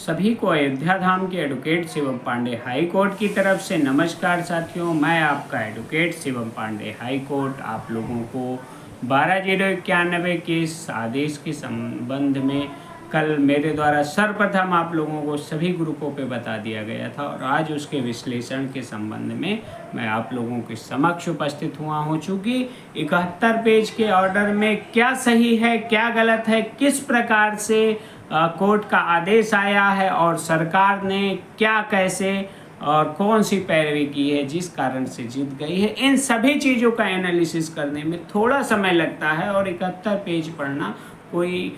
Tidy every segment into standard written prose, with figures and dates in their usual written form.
सभी को अयोध्या धाम के advocate Shivam Pandey high court की तरफ से नमस्कार साथियों। मैं आपका advocate Shivam Pandey high court आप लोगों को 12/091 के इस आदेश के संबंध में कल मेरे द्वारा सर्वप्रथम आप लोगों को सभी ग्रुपों पे बता दिया गया था और आज उसके विश्लेषण के संबंध में मैं आप लोगों के समक्ष उपस्थित हुआ हूँ। चूँकि 71 पेज के ऑर्डर में क्या सही है क्या गलत है, किस प्रकार से कोर्ट का आदेश आया है और सरकार ने क्या कैसे और कौन सी पैरवी की है जिस कारण से जीत गई है, इन सभी चीज़ों का एनालिसिस करने में थोड़ा समय लगता है। और 71 पेज पढ़ना कोई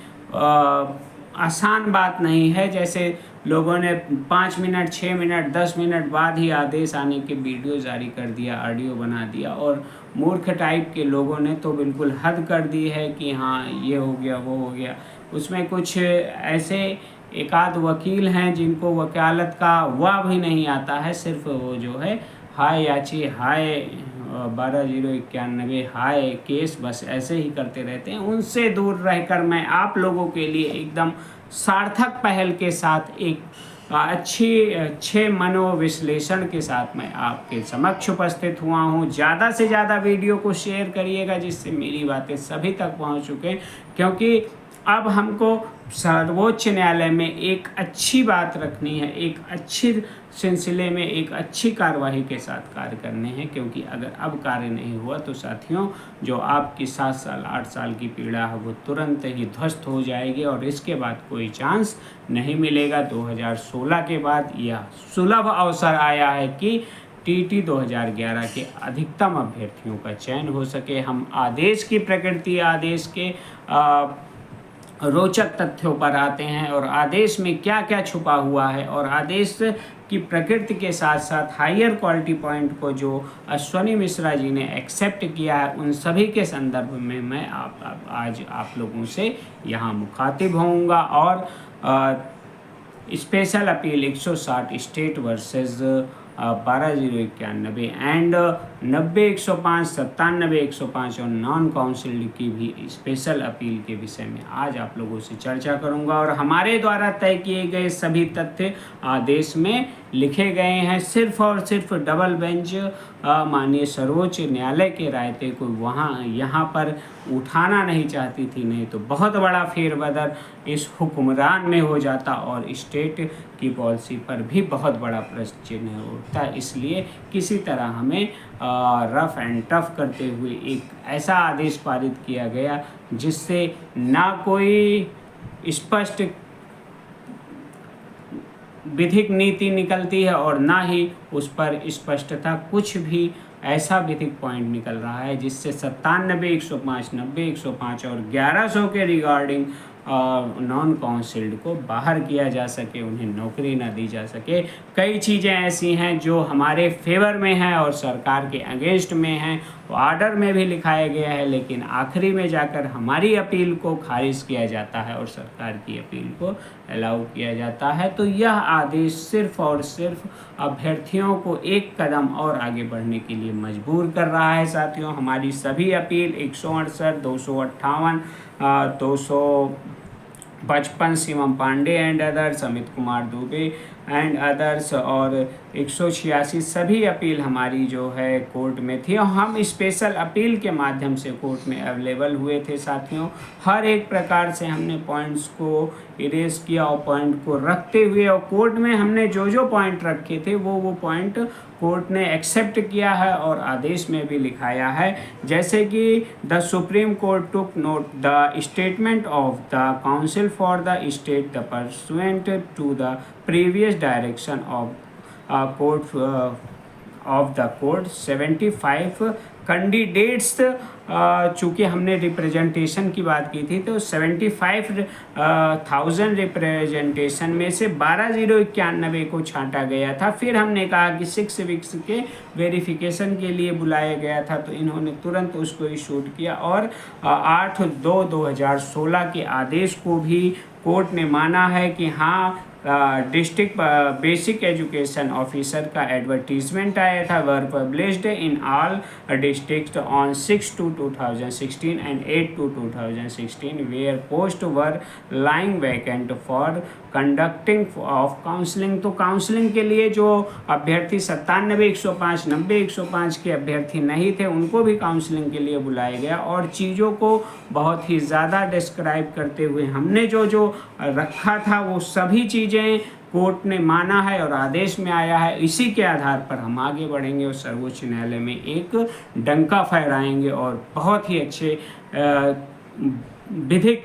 आसान बात नहीं है। जैसे लोगों ने 5 मिनट 6 मिनट 10 मिनट बाद ही आदेश आने के वीडियो जारी कर दिया, ऑडियो बना दिया, और मूर्ख टाइप के लोगों ने तो बिल्कुल हद कर दी है कि हाँ ये हो गया वो हो गया। उसमें कुछ ऐसे एक आध वकील हैं जिनको वकालत का वाह भी नहीं आता है, सिर्फ वो जो है हाय याची हाय 12/091 हाय केस बस ऐसे ही करते रहते हैं। उनसे दूर रहकर मैं आप लोगों के लिए एकदम सार्थक पहल के साथ एक अच्छे मनोविश्लेषण के साथ मैं आपके समक्ष उपस्थित हुआ हूँ। ज़्यादा से ज़्यादा वीडियो को शेयर करिएगा जिससे मेरी बातें सभी तक पहुँच चुके, क्योंकि अब हमको सर्वोच्च न्यायालय में एक अच्छी बात रखनी है, एक अच्छी सिलसिले में एक अच्छी कार्यवाही के साथ कार्य करने हैं। क्योंकि अगर अब कार्य नहीं हुआ तो साथियों जो आपकी 7 साल 8 साल की पीड़ा है वो तुरंत ही ध्वस्त हो जाएगी और इसके बाद कोई चांस नहीं मिलेगा। 2016 के बाद यह सुलभ अवसर आया है कि टीटी 2011 के अधिकतम अभ्यर्थियों का चयन हो सके। हम आदेश की प्रकृति, आदेश के रोचक तथ्यों पर आते हैं और आदेश में क्या क्या छुपा हुआ है और आदेश की प्रकृति के साथ साथ हायर क्वालिटी पॉइंट को जो अश्वनी मिश्रा जी ने एक्सेप्ट किया है उन सभी के संदर्भ में मैं आज आप लोगों से यहाँ मुखातिब होऊंगा। और special appeal 160 state versus 12/091 and 90-105, 97-105 और नॉन काउंसिल की भी स्पेशल अपील के विषय में आज आप लोगों से चर्चा करूंगा। और हमारे द्वारा तय किए गए सभी तथ्य आदेश में लिखे गए हैं। सिर्फ और सिर्फ डबल बेंच माननीय सर्वोच्च न्यायालय के रायते को यहाँ पर उठाना नहीं चाहती थी, नहीं तो बहुत बड़ा फेरबदल इस हुक्मरान में हो जाता और स्टेट की पॉलिसी पर भी बहुत बड़ा प्रश्न चिन्ह उठता। इसलिए किसी तरह हमें रफ एंड टफ करते हुए एक ऐसा आदेश पारित किया गया जिससे ना कोई स्पष्ट विधिक नीति निकलती है और ना ही उस पर स्पष्टता कुछ भी ऐसा विधिक पॉइंट निकल रहा है जिससे 97-105, 90-105 और 1100 के रिगार्डिंग नॉन काउंसिल्ड को बाहर किया जा सके, उन्हें नौकरी ना दी जा सके। कई चीज़ें ऐसी हैं जो हमारे फेवर में हैं और सरकार के अगेंस्ट में हैं, ऑर्डर में भी लिखाया गया है, लेकिन आखिरी में जाकर हमारी अपील को खारिज किया जाता है और सरकार की अपील को अलाउ किया जाता है। तो यह आदेश सिर्फ और सिर्फ अभ्यर्थियों को एक कदम और आगे बढ़ने के लिए मजबूर कर रहा है। साथियों हमारी सभी appeal 168, 258, 255 Shivam Pandey and others, Amit Kumar Dubey and others और 186 सभी अपील हमारी जो है कोर्ट में थी और हम स्पेशल अपील के माध्यम से कोर्ट में अवेलेबल हुए थे। साथियों हर एक प्रकार से हमने पॉइंट्स को इरेज किया और पॉइंट को रखते हुए और कोर्ट में हमने जो पॉइंट रखे थे वो पॉइंट कोर्ट ने एक्सेप्ट किया है और आदेश में भी लिखाया है। जैसे कि the supreme court took note the statement of the council for the state the pursuant to the previous direction of court of the court 75 candidates. चूँकि हमने रिप्रेजेंटेशन की बात की थी तो 75,000 रिप्रेजेंटेशन में से 12/091 को छांटा गया था। फिर हमने कहा कि 6 वीक्स के वेरिफिकेशन के लिए बुलाया गया था तो इन्होंने तुरंत उसको शूट किया और 8/2/2016 के आदेश को भी कोर्ट ने माना है कि हाँ डिस्ट्रिक्ट बेसिक एजुकेशन ऑफिसर का एडवर्टीजमेंट आया था, were published in all district on 6/2/2016 and 8/2/2016 where post were lying vacant for conducting of counselling. तो काउंसलिंग के लिए जो अभ्यर्थी 97-105, 90-105 के अभ्यर्थी नहीं थे उनको भी काउंसलिंग के लिए बुलाया गया, और चीज़ों को बहुत ही ज़्यादा डिस्क्राइब करते हुए हमने जो जो रखा था वो सभी चीज़ें कोर्ट ने माना है और आदेश में आया है। इसी के आधार पर हम आगे बढ़ेंगे और सर्वोच्च न्यायालय में एक डंका फहराएंगे और बहुत ही अच्छे विधिक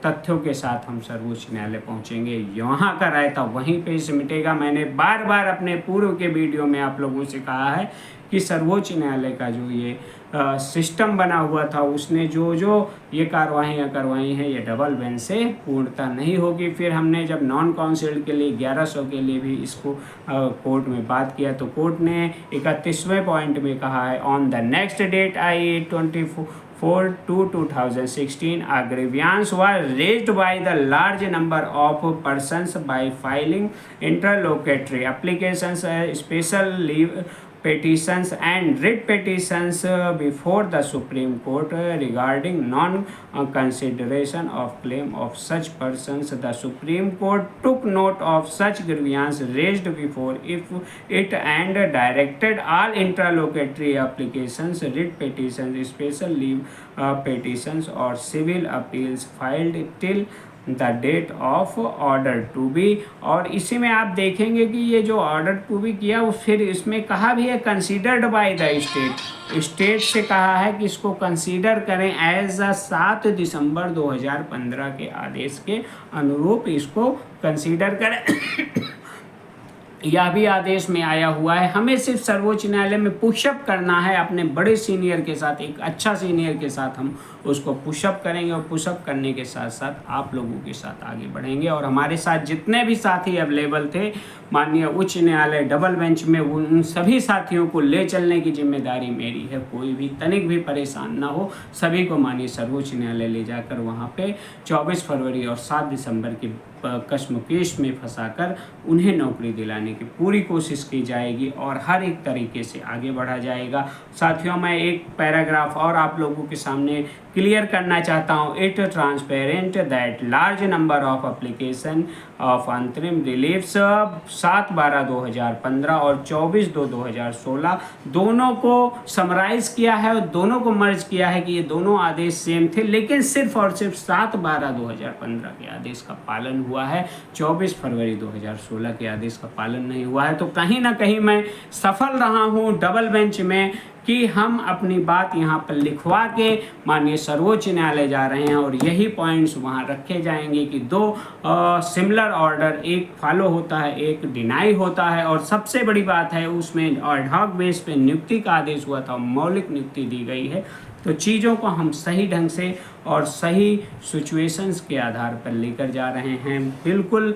तथ्यों के साथ हम सर्वोच्च न्यायालय पहुंचेंगे। यहाँ का रायता वहीं पे से मिटेगा। मैंने बार बार अपने पूर्व के वीडियो में आप लोगों से कहा है कि सर्वोच्च न्यायालय का जो ये सिस्टम बना हुआ था उसने जो जो ये कार्रवाइयाँ करवाई हैं ये डबल बेंच से पूर्णता नहीं होगी। फिर हमने जब नॉन काउंसिल्ड के लिए 1100 के लिए भी इसको कोर्ट में बात किया तो कोर्ट ने 31वें पॉइंट में कहा है, on the next date I/24/2016 a grievance was raised by the large number of persons by filing interlocutory applications, special leave petitions and writ petitions before the Supreme Court regarding non-consideration of claim of such persons. The Supreme Court took note of such grievance raised before it and directed all interlocutory applications, writ petitions, special leave petitions or civil appeals filed till the date of order to be. और इसी में आप देखेंगे कि ये जो order to B किया वो फिर इसमें कहा भी है कंसीडर्ड बाय द स्टेट से कहा है कि इसको कंसीडर करें एज अ 7 दिसंबर 2015 के आदेश के अनुरूप इसको कंसीडर करें। यह भी आदेश में आया हुआ है। हमें सिर्फ सर्वोच्च न्यायालय में पुशअप करना है अपने बड़े सीनियर के साथ, एक अच्छा सीनियर के साथ हम उसको पुशअप करेंगे और पुशअप करने के साथ साथ आप लोगों के साथ आगे बढ़ेंगे। और हमारे साथ जितने भी साथी अवेलेबल थे माननीय उच्च न्यायालय डबल बेंच में, उन सभी साथियों को ले चलने की जिम्मेदारी मेरी है। कोई भी तनिक भी परेशान ना हो, सभी को माननीय सर्वोच्च न्यायालय ले जाकर वहाँ पे 24 फरवरी और 7 दिसंबर की कश्मकश में फंसाकर उन्हें नौकरी दिलाने की पूरी कोशिश की जाएगी और हर एक तरीके से आगे बढ़ा जाएगा। साथियों, मैं एक पैराग्राफ और आप लोगों के सामने क्लियर करना चाहता हूँ। It transparent that large number of application of अंतरिम रिलीफ्स 7/12/2015 और 24/2/2016 दोनों को समराइज किया है और दोनों को मर्ज किया है कि ये दोनों आदेश सेम थे, लेकिन सिर्फ और सिर्फ 7/12/2015 के आदेश का पालन हुआ है, 24 फरवरी 2016 के आदेश का पालन नहीं हुआ है। तो कहीं ना कहीं मैं सफल रहा हूँ डबल बेंच में कि हम अपनी बात यहाँ पर लिखवा के माननीय सर्वोच्च न्यायालय जा रहे हैं और यही पॉइंट्स वहाँ रखे जाएंगे कि दो सिमिलर ऑर्डर, एक फॉलो होता है एक डिनाई होता है। और सबसे बड़ी बात है उसमें एडहॉक बेस पे नियुक्ति का आदेश हुआ था, मौलिक नियुक्ति दी गई है। तो चीज़ों को हम सही ढंग से और सही सिचुएशंस के आधार पर लेकर जा रहे हैं। बिल्कुल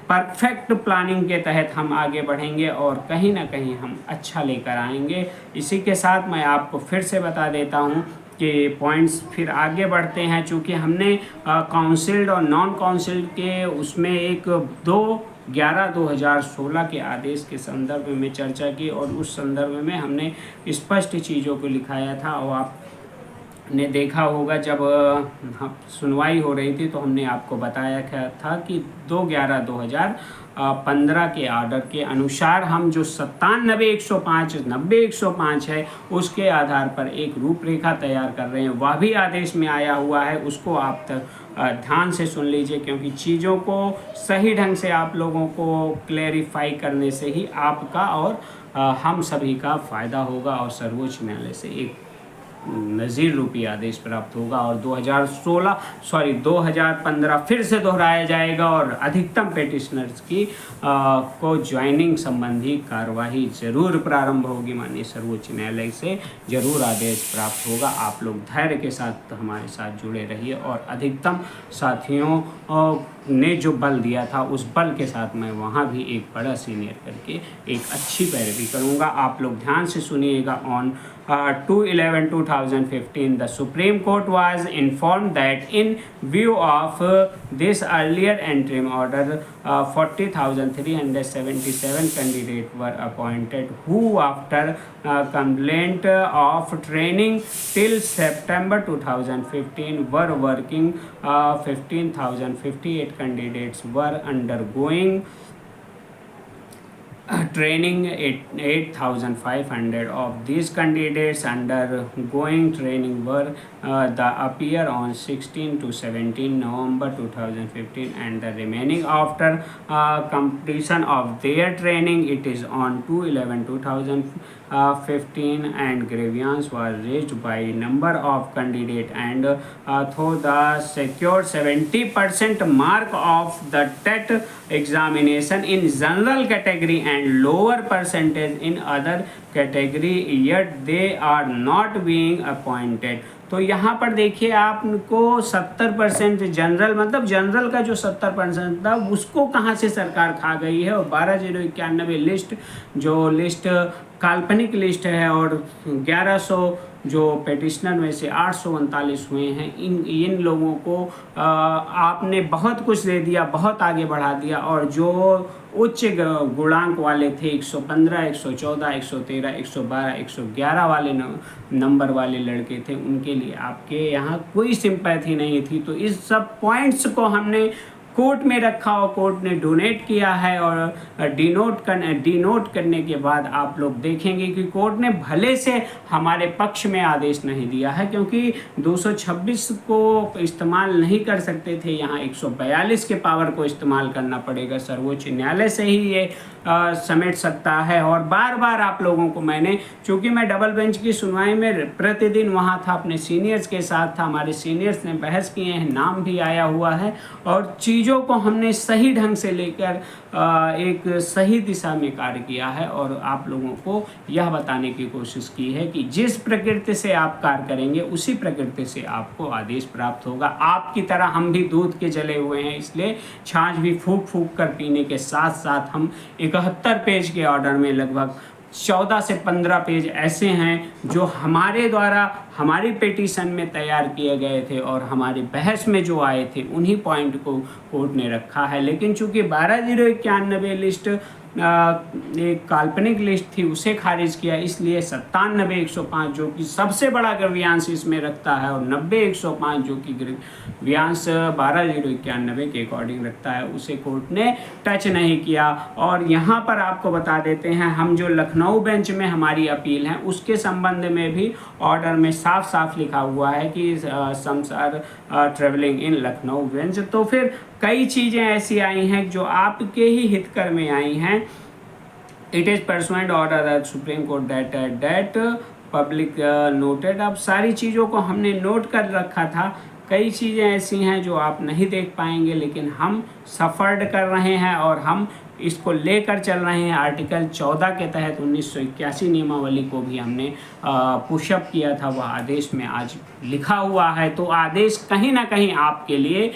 परफेक्ट प्लानिंग के तहत हम आगे बढ़ेंगे और कहीं ना कहीं हम अच्छा लेकर आएंगे। इसी के साथ मैं आपको फिर से बता देता हूँ कि पॉइंट्स फिर आगे बढ़ते हैं। चूँकि हमने काउंसिल्ड और नॉन काउंसिल्ड के उसमें एक 2/11/2016 के आदेश के संदर्भ में चर्चा की और उस संदर्भ में हमने स्पष्ट चीज़ों को लिखाया था। और आप ने देखा होगा जब सुनवाई हो रही थी तो हमने आपको बताया था कि 2/11/2015 के ऑर्डर के अनुसार हम जो 97-105, 90-105 है उसके आधार पर एक रूपरेखा तैयार कर रहे हैं। वह भी आदेश में आया हुआ है, उसको आप ध्यान से सुन लीजिए, क्योंकि चीज़ों को सही ढंग से आप लोगों को क्लैरिफाई करने से ही आपका और हम सभी का फ़ायदा होगा और सर्वोच्च न्यायालय से एक नज़ीर रूपी आदेश प्राप्त होगा और 2015 फिर से दोहराया जाएगा और अधिकतम पेटिशनर्स की को ज्वाइनिंग संबंधी कार्यवाही जरूर प्रारंभ होगी। माननीय सर्वोच्च न्यायालय से जरूर आदेश प्राप्त होगा। आप लोग धैर्य के साथ हमारे साथ जुड़े रहिए और अधिकतम साथियों ने जो बल दिया था उस बल के साथ मैं वहाँ भी एक बड़ा सीनियर करके एक अच्छी पैरवी करूँगा। आप लोग ध्यान से सुनिएगा। On 2/11/2015, the Supreme Court was informed that in view of this earlier interim order, 40,377 candidates were appointed who, after complaint of training till September 2015, were working. 15,058 candidates were undergoing training. 8,500 of these candidates undergoing training were appear on 16 to 17 November 2015, and the remaining after completion of their training, it is on 2/11/2015, and grievance was raised by number of candidates, and though the secured 70% mark of the TET examination in general category and lower percentage in other category, yet they are not being appointed. तो यहाँ पर देखिए आपको 70% general, मतलब general का जो 70% था उसको कहाँ से सरकार खा गई है, और 12,091 लिस्ट जो लिस्ट काल्पनिक लिस्ट है, और 1100 जो पेटिशनर में से 839 हुए हैं, इन लोगों को आपने बहुत कुछ दे दिया, बहुत आगे बढ़ा दिया, और जो उच्च गुणांक वाले थे 115, 114, 113, 112, 111 वाले नंबर वाले लड़के थे, उनके लिए आपके यहाँ कोई सिंपैथी नहीं थी। तो इस सब पॉइंट्स को हमने कोर्ट में रखा और कोर्ट ने डोनेट किया है, और डिनोट करने के बाद आप लोग देखेंगे कि कोर्ट ने भले से हमारे पक्ष में आदेश नहीं दिया है, क्योंकि 226 को इस्तेमाल नहीं कर सकते थे, यहाँ 142 के पावर को इस्तेमाल करना पड़ेगा। सर्वोच्च न्यायालय से ही ये समेट सकता है। और बार बार आप लोगों को मैंने, चूँकि मैं डबल बेंच की सुनवाई में प्रतिदिन वहाँ था, अपने सीनियर्स के साथ था, हमारे सीनियर्स ने बहस किए हैं, नाम भी आया हुआ है, और चीज़ों को हमने सही ढंग से लेकर एक सही दिशा में कार्य किया है, और आप लोगों को यह बताने की कोशिश की है कि जिस प्रकृति से आप कार्य करेंगे उसी प्रकृति से आपको आदेश प्राप्त होगा। आपकी तरह हम भी दूध के जले हुए हैं, इसलिए छाछ भी फूंक फूंक कर पीने के साथ साथ हम 71 पेज के ऑर्डर में लगभग 14 से 15 पेज ऐसे हैं जो हमारे द्वारा हमारी पिटीशन में तैयार किए गए थे, और हमारी बहस में जो आए थे उन्हीं पॉइंट को कोर्ट ने रखा है। लेकिन चूंकि 12,091 लिस्ट एक काल्पनिक लिस्ट थी, उसे खारिज किया, इसलिए 97,105 जो कि सबसे बड़ा ग्रीवियांस इसमें रखता है, और 90,105 जो कि ग्रीवियांस 12,091 के अकॉर्डिंग रखता है, उसे कोर्ट ने टच नहीं किया। और यहाँ पर आपको बता देते हैं, हम जो लखनऊ बेंच में हमारी अपील है उसके संबंध में भी ऑर्डर में साफ साफ लिखा हुआ है कि समसार ट्रेवलिंग इन लखनऊ बेंच। तो फिर कई चीज़ें ऐसी आई हैं जो आपके ही हितकर में आई हैं। It is pursuant order that supreme court that public noted. अब सारी चीज़ों को हमने नोट कर रखा था, कई चीज़ें ऐसी हैं जो आप नहीं देख पाएंगे, लेकिन हम सफ़र्ड कर रहे हैं और हम इसको लेकर चल रहे हैं। आर्टिकल 14 के तहत 1981 नियमावली को भी हमने पुशअप किया था, वह आदेश में आज लिखा हुआ है। तो आदेश कहीं ना कहीं आपके लिए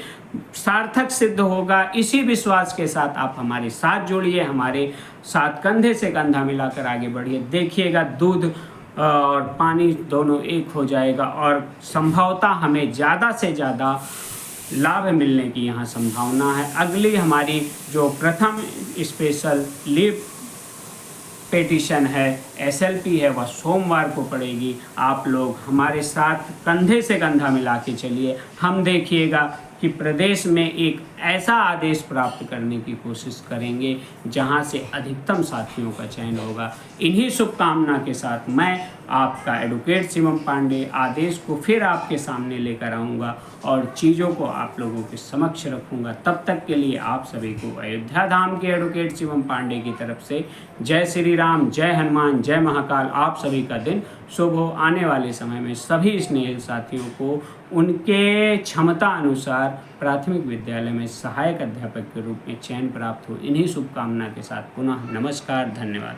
सार्थक सिद्ध होगा। इसी विश्वास के साथ आप हमारे साथ जुड़िए, हमारे साथ कंधे से कंधा मिलाकर आगे बढ़िए। देखिएगा दूध और पानी दोनों एक हो जाएगा, और संभवतः हमें ज़्यादा से ज़्यादा लाभ मिलने की यहाँ संभावना है। अगली हमारी जो प्रथम स्पेशल लीव पेटिशन है, एसएलपी है, वह सोमवार को पड़ेगी। आप लोग हमारे साथ कंधे से कंधा मिला के चलिए। हम देखिएगा कि प्रदेश में एक ऐसा आदेश प्राप्त करने की कोशिश करेंगे जहां से अधिकतम साथियों का चयन होगा। इन्हीं शुभकामना के साथ मैं आपका एडवोकेट शिवम पांडे आदेश को फिर आपके सामने लेकर आऊँगा और चीज़ों को आप लोगों के समक्ष रखूँगा। तब तक के लिए आप सभी को अयोध्या धाम के एडवोकेट शिवम पांडे की तरफ से जय श्री राम, जय हनुमान, जय महाकाल। आप सभी का दिन शुभ हो। आने वाले समय में सभी स्नेही साथियों को उनके क्षमता अनुसार प्राथमिक विद्यालय में सहायक अध्यापक के रूप में चयन प्राप्त हो। इन्हीं शुभकामना के साथ पुनः नमस्कार, धन्यवाद।